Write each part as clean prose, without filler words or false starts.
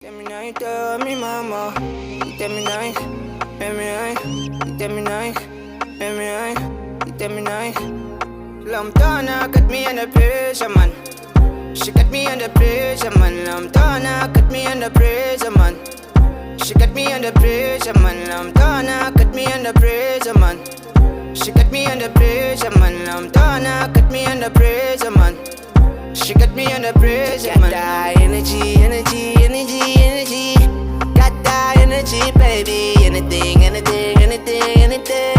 Tell me now, you tell me mama. You tell me nice, tell me nice. You tell me nice, tell me nice. You tell me nice. Lamtana cut me under pressure, man. She cut me under pressure, man. Lamtana cut me under pressure, man. She cut me under pressure, man. Lamtana cut me under pressure, man. She cut me under pressure, man. Lamtana cut me under pressure, man. She got me under pressure, man. Got that energy, energy, energy, energy. Got that energy, baby. Anything, anything, anything, anything.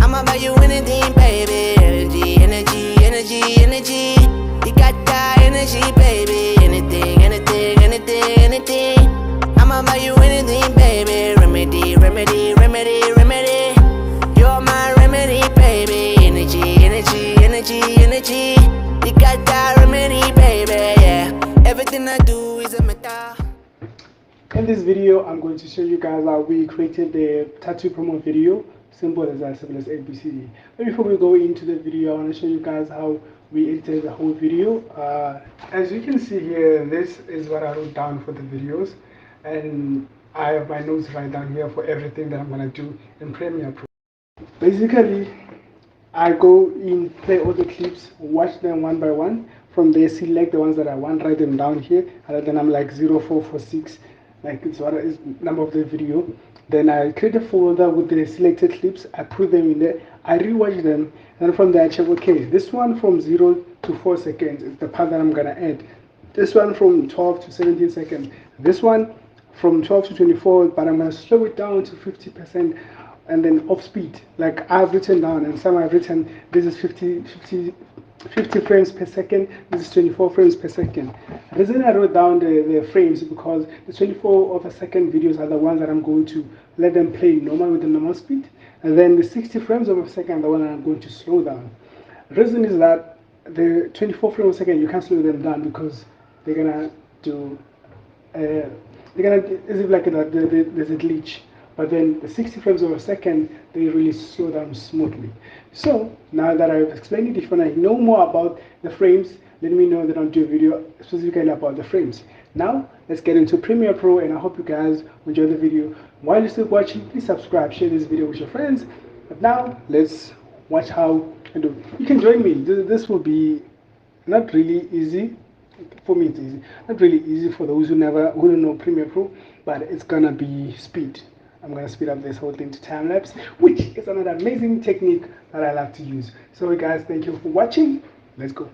I'ma buy you anything, baby. Energy, energy, energy, energy. You got that energy, baby. Anything, anything, anything, anything. I'ma buy you anything, baby. Remedy, remedy, remedy, remedy. You're my remedy, baby. Energy, energy, energy, energy. You got that remedy, baby, yeah. Everything I do is a meta. In this video, I'm going to show you guys how we created the tattoo promo video. Simple as that, simple as ABCD. But before we go into the video, I want to show you guys how we edited the whole video. As you can see here, this is what I wrote down for the videos. And I have my notes right down here for everything that I'm going to do in Premiere Pro. Basically, I go in, play all the clips, watch them one by one. From there, select the ones that I want, write them down here, and then I'm like 0446, like it's what is number of the video. Then I create a folder with the selected clips. I put them in there. I rewatch them, and from there I check. Okay, this one from 0 to 4 seconds is the part that I'm gonna add. This one from 12 to 17 seconds. This one from 12 to 24, but I'm gonna slow it down to 50%. And then off speed, like I've written down, and some I've written this is 50 frames per second, this is 24 frames per second. The reason I wrote down the frames is because the 24 of a second videos are the ones that I'm going to let them play normal with the normal speed, and then the 60 frames of a second are the one that I'm going to slow down. The reason is that the 24 frames per second you can't slow them down because they're gonna do as if like there's a glitch. But then the 60 frames of a second, they really slow down smoothly. So now that I've explained it, if you want to know more about the frames, let me know that I'll do a video specifically about the frames. Now let's get into Premiere Pro, and I hope you guys enjoy the video. While you're still watching, please subscribe, share this video with your friends. But now let's watch how I do. You can join me. This will be not really easy. For me, it's easy. Not really easy for those who don't know Premiere Pro, but it's gonna be speed. I'm going to speed up this whole thing to time lapse, which is another amazing technique that I love to use. So guys, thank you for watching. Let's go.